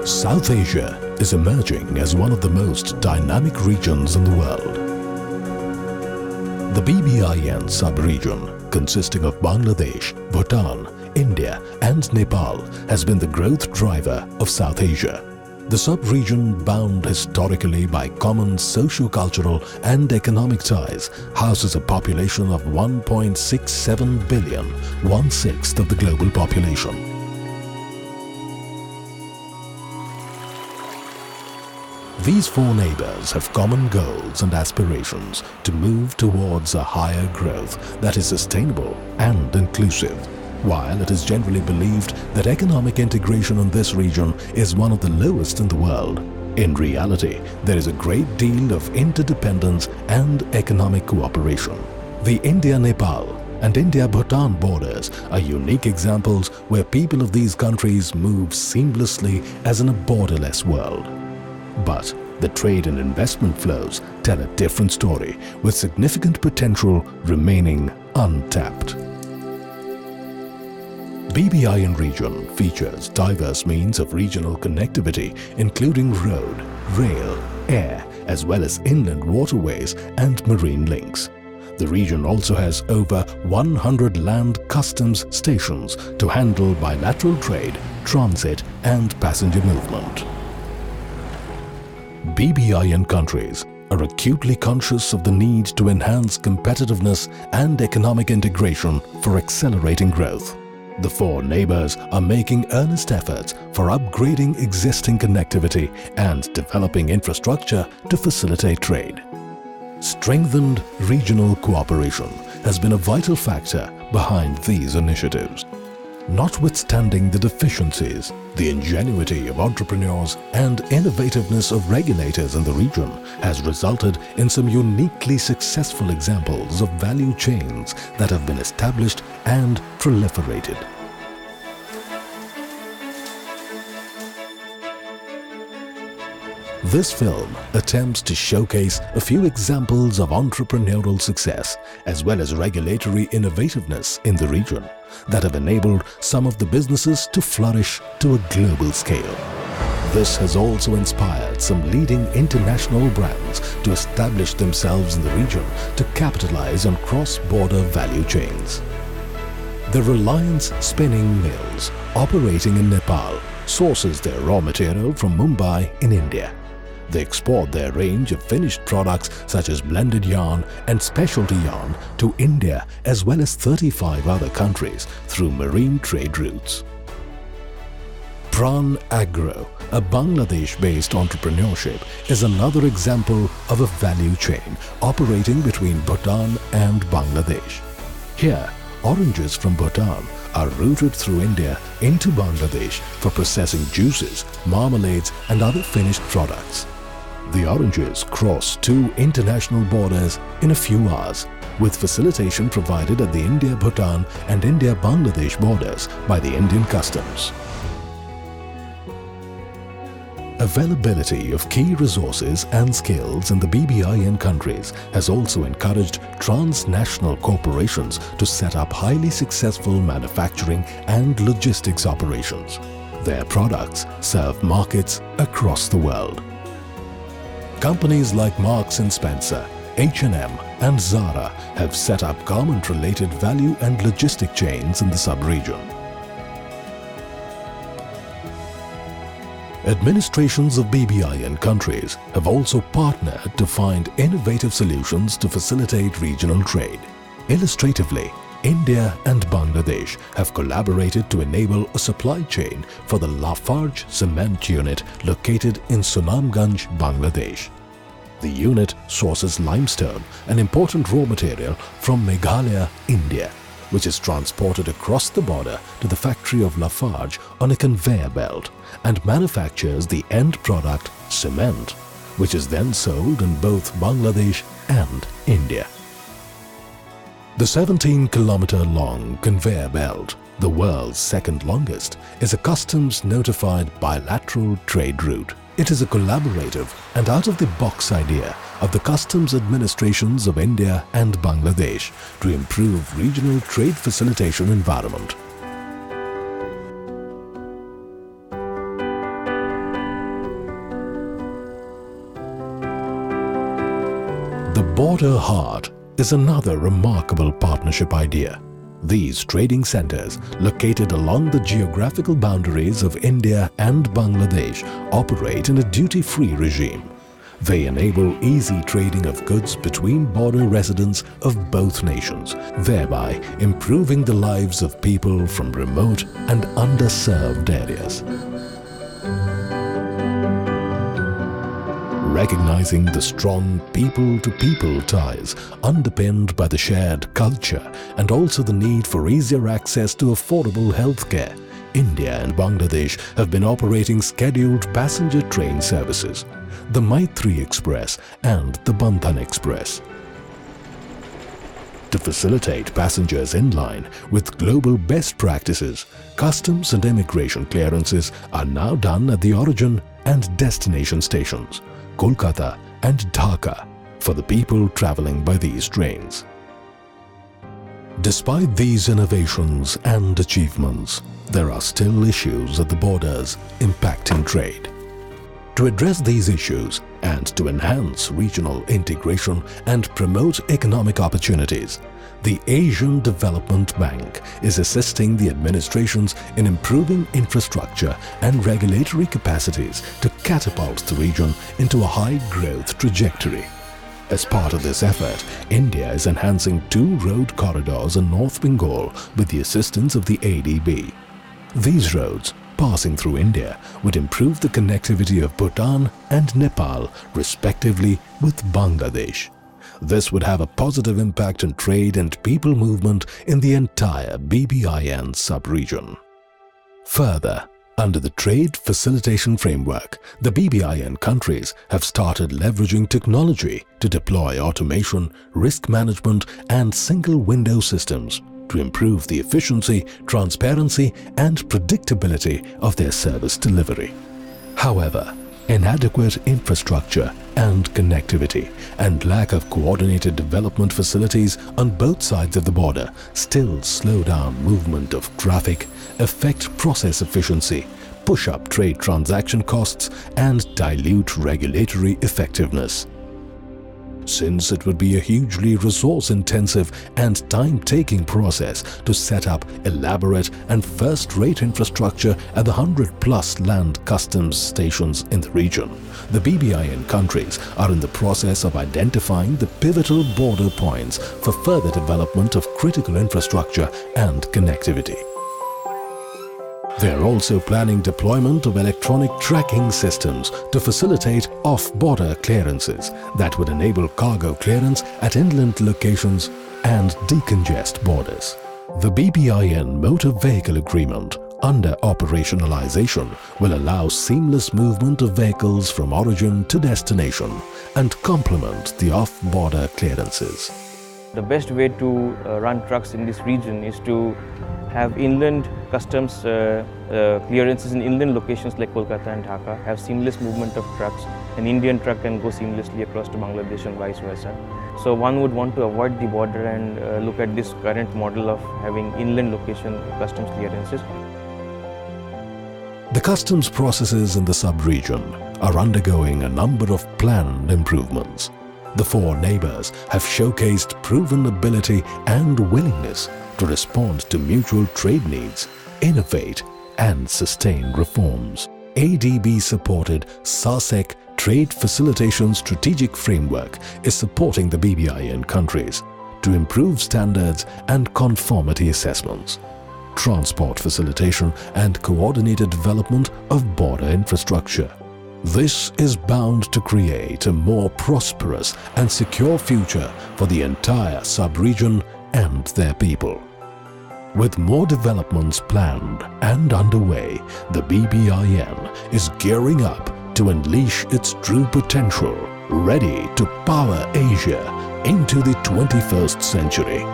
South Asia is emerging as one of the most dynamic regions in the world. The BBIN sub-region, consisting of Bangladesh, Bhutan, India and Nepal, has been the growth driver of South Asia. The sub-region, bound historically by common socio-cultural and economic ties, houses a population of 1.67 billion, one-sixth of the global population. These four neighbors have common goals and aspirations to move towards a higher growth that is sustainable and inclusive. While it is generally believed that economic integration in this region is one of the lowest in the world, in reality, there is a great deal of interdependence and economic cooperation. The India-Nepal and India-Bhutan borders are unique examples where people of these countries move seamlessly as in a borderless world. But the trade and investment flows tell a different story, with significant potential remaining untapped. BBIN region features diverse means of regional connectivity, including road, rail, air, as well as inland waterways and marine links. The region also has over 100 land customs stations to handle bilateral trade, transit and passenger movement. BBIN countries are acutely conscious of the need to enhance competitiveness and economic integration for accelerating growth. The four neighbors are making earnest efforts for upgrading existing connectivity and developing infrastructure to facilitate trade. Strengthened regional cooperation has been a vital factor behind these initiatives. Notwithstanding the deficiencies, the ingenuity of entrepreneurs and innovativeness of regulators in the region has resulted in some uniquely successful examples of value chains that have been established and proliferated. This film attempts to showcase a few examples of entrepreneurial success as well as regulatory innovativeness in the region that have enabled some of the businesses to flourish to a global scale. This has also inspired some leading international brands to establish themselves in the region to capitalize on cross-border value chains. The Reliance Spinning Mills, operating in Nepal, sources their raw material from Mumbai in India. They export their range of finished products such as blended yarn and specialty yarn to India as well as 35 other countries through marine trade routes. Pran Agro, a Bangladesh-based entrepreneurship, is another example of a value chain operating between Bhutan and Bangladesh. Here, oranges from Bhutan are routed through India into Bangladesh for processing juices, marmalades and other finished products. The oranges cross two international borders in a few hours, with facilitation provided at the India-Bhutan and India-Bangladesh borders by the Indian Customs. Availability of key resources and skills in the BBIN countries has also encouraged transnational corporations to set up highly successful manufacturing and logistics operations. Their products serve markets across the world. Companies like Marks & Spencer, H&M and Zara have set up garment-related value and logistic chains in the sub-region. Administrations of BBIN countries have also partnered to find innovative solutions to facilitate regional trade. Illustratively, India and Bangladesh have collaborated to enable a supply chain for the Lafarge cement unit located in Sunamganj, Bangladesh. The unit sources limestone, an important raw material from Meghalaya, India, which is transported across the border to the factory of Lafarge on a conveyor belt and manufactures the end product, cement, which is then sold in both Bangladesh and India. The 17-kilometer-long conveyor belt, the world's second longest, is a customs-notified bilateral trade route. It is a collaborative and out-of-the-box idea of the customs administrations of India and Bangladesh to improve regional trade facilitation environment. Border Heart is another remarkable partnership idea. These trading centers, located along the geographical boundaries of India and Bangladesh, operate in a duty-free regime. They enable easy trading of goods between border residents of both nations, thereby improving the lives of people from remote and underserved areas. Recognizing the strong people-to-people ties underpinned by the shared culture and also the need for easier access to affordable healthcare, India and Bangladesh have been operating scheduled passenger train services, the Maitri Express and the Bandhan Express. To facilitate passengers in line with global best practices, customs and immigration clearances are now done at the origin and destination stations, Kolkata and Dhaka, for the people traveling by these trains. Despite these innovations and achievements, there are still issues at the borders impacting trade. To address these issues and to enhance regional integration and promote economic opportunities, the Asian Development Bank is assisting the administrations in improving infrastructure and regulatory capacities to catapult the region into a high-growth trajectory. As part of this effort, India is enhancing 2 road corridors in North Bengal with the assistance of the ADB. These roads, passing through India, would improve the connectivity of Bhutan and Nepal, respectively, with Bangladesh. This would have a positive impact on trade and people movement in the entire BBIN sub-region. Further, under the Trade Facilitation Framework, the BBIN countries have started leveraging technology to deploy automation, risk management and single-window systems to improve the efficiency, transparency and predictability of their service delivery. However, inadequate infrastructure and connectivity and lack of coordinated development facilities on both sides of the border still slow down movement of traffic, affect process efficiency, push up trade transaction costs and dilute regulatory effectiveness. Since it would be a hugely resource-intensive and time-taking process to set up elaborate and first-rate infrastructure at the 100-plus land customs stations in the region, the BBIN countries are in the process of identifying the pivotal border points for further development of critical infrastructure and connectivity. They are also planning deployment of electronic tracking systems to facilitate off-border clearances that would enable cargo clearance at inland locations and decongest borders. The BBIN Motor Vehicle Agreement under operationalization will allow seamless movement of vehicles from origin to destination and complement the off-border clearances. The best way to run trucks in this region is to have inland customs clearances in inland locations like Kolkata and Dhaka, have seamless movement of trucks. An Indian truck can go seamlessly across to Bangladesh and vice versa. So one would want to avoid the border and look at this current model of having inland location customs clearances. The customs processes in the sub-region are undergoing a number of planned improvements. The 4 neighbors have showcased proven ability and willingness to respond to mutual trade needs, innovate and sustain reforms. ADB-supported SASEC Trade Facilitation Strategic Framework is supporting the BBIN countries to improve standards and conformity assessments, transport facilitation and coordinated development of border infrastructure. This is bound to create a more prosperous and secure future for the entire sub-region and their people. With more developments planned and underway, the BBIN is gearing up to unleash its true potential, ready to power Asia into the 21st century.